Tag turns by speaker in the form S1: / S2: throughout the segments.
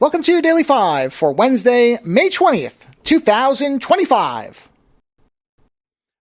S1: Welcome to your Daily 5 for Wednesday, May 20th, 2025.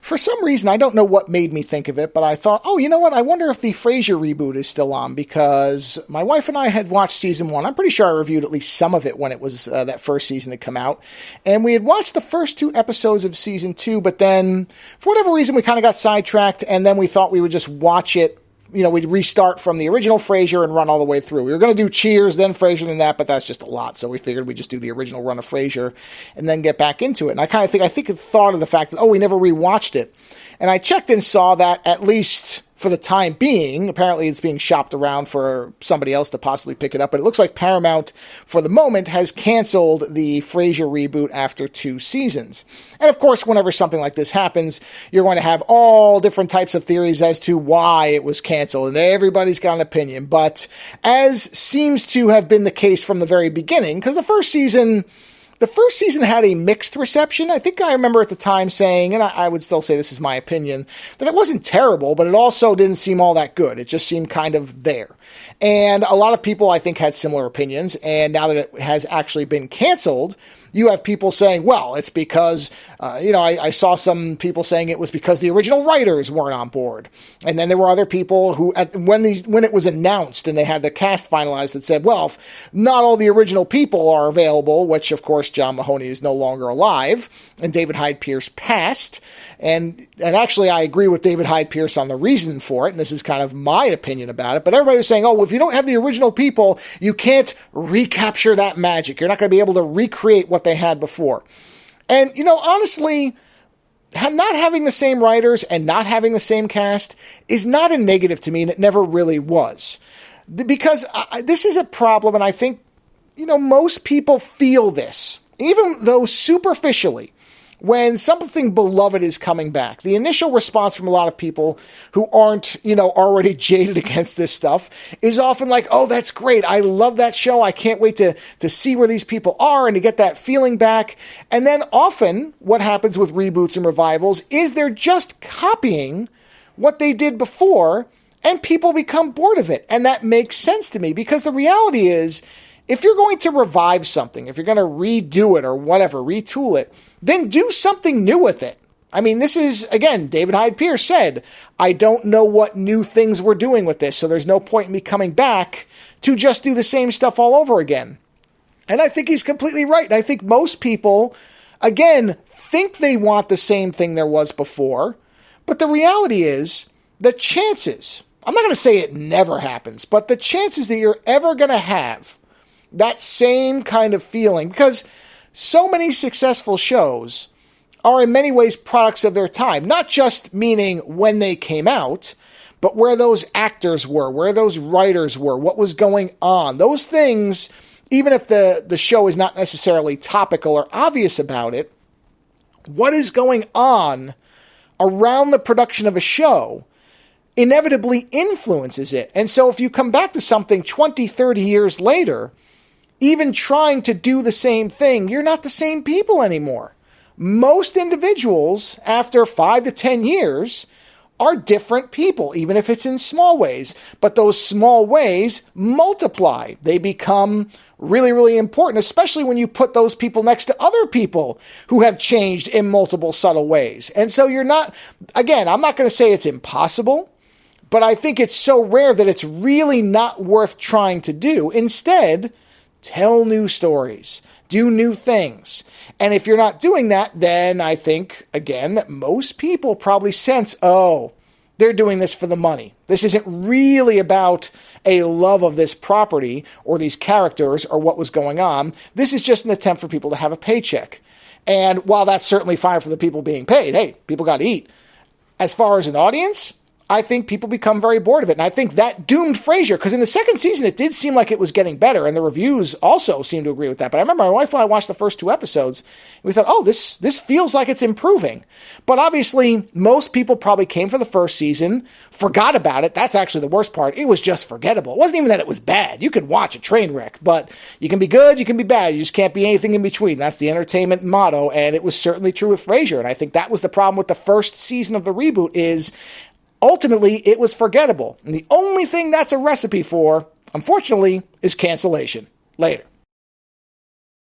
S1: For some reason, I don't know what made me think of it, but I thought, oh, you know what? I wonder if the Frasier reboot is still on, because my wife and I had watched season 1. I'm pretty sure I reviewed at least some of it when it was that first season had come out. And we had watched the first 2 episodes of season 2, but then, for whatever reason, we kind of got sidetracked, and then we thought we would just watch it. You know, we'd restart from the original Frasier and run all the way through. We were going to do Cheers, then Frasier, then that, but that's just a lot. So we figured we'd just do the original run of Frasier and then get back into it. And I kind of thought of the fact that, we never rewatched it. And I checked and saw that, at least for the time being, apparently it's being shopped around for somebody else to possibly pick it up. But it looks like Paramount, for the moment, has canceled the Frasier reboot after 2 seasons. And of course, whenever something like this happens, you're going to have all different types of theories as to why it was canceled. And everybody's got an opinion. But as seems to have been the case from the very beginning, because the first season had a mixed reception. I think I remember at the time saying, and I would still say this is my opinion, that it wasn't terrible, but it also didn't seem all that good. It just seemed kind of there. And a lot of people, I think, had similar opinions. And now that it has actually been canceled, you have people saying, well, it's because, I saw some people saying it was because the original writers weren't on board. And then there were other people who, when it was announced and they had the cast finalized, that said, well, not all the original people are available, which, of course, John Mahoney is no longer alive, and David Hyde Pierce passed. And actually, I agree with David Hyde Pierce on the reason for it, and this is kind of my opinion about it. But everybody was saying, if you don't have the original people, you can't recapture that magic. You're not going to be able to recreate what they had before. And, honestly, not having the same writers and not having the same cast is not a negative to me, and it never really was. Because this is a problem, and I think, most people feel this, even though superficially. When something beloved is coming back, the initial response from a lot of people who aren't, already jaded against this stuff is often like, oh, that's great. I love that show. I can't wait to see where these people are and to get that feeling back. And then often what happens with reboots and revivals is they're just copying what they did before, and people become bored of it. And that makes sense to me, because the reality is, if you're going to revive something, if you're going to redo it or whatever, retool it, then do something new with it. I mean, this is, again, David Hyde Pierce said, I don't know what new things we're doing with this, so there's no point in me coming back to just do the same stuff all over again. And I think he's completely right. And I think most people, again, think they want the same thing there was before, but the reality is, the chances, I'm not going to say it never happens, but the chances that you're ever going to have that same kind of feeling, because so many successful shows are in many ways products of their time, not just meaning when they came out, but where those actors were, where those writers were, what was going on. Those things, even if the show is not necessarily topical or obvious about it, what is going on around the production of a show inevitably influences it. And so if you come back to something 20, 30 years later, even trying to do the same thing, you're not the same people anymore. Most individuals, after 5 to 10 years, are different people, even if it's in small ways. But those small ways multiply. They become really, really important, especially when you put those people next to other people who have changed in multiple subtle ways. And so you're not, again, I'm not going to say it's impossible, but I think it's so rare that it's really not worth trying to do. Instead, tell new stories, do new things. And if you're not doing that, then I think, again, that most people probably sense, they're doing this for the money. This isn't really about a love of this property or these characters or what was going on. This is just an attempt for people to have a paycheck. And while that's certainly fine for the people being paid, hey, people got to eat. As far as an audience, I think people become very bored of it. And I think that doomed Frasier, because in the second season, it did seem like it was getting better, and the reviews also seemed to agree with that. But I remember my wife and I watched the first 2 episodes, and we thought, this feels like it's improving. But obviously, most people probably came for the first season, forgot about it. That's actually the worst part. It was just forgettable. It wasn't even that it was bad. You could watch a train wreck, but you can be good, you can be bad. You just can't be anything in between. That's the entertainment motto, and it was certainly true with Frasier. And I think that was the problem with the first season of the reboot is, ultimately, it was forgettable. And the only thing that's a recipe for, unfortunately, is cancellation. Later.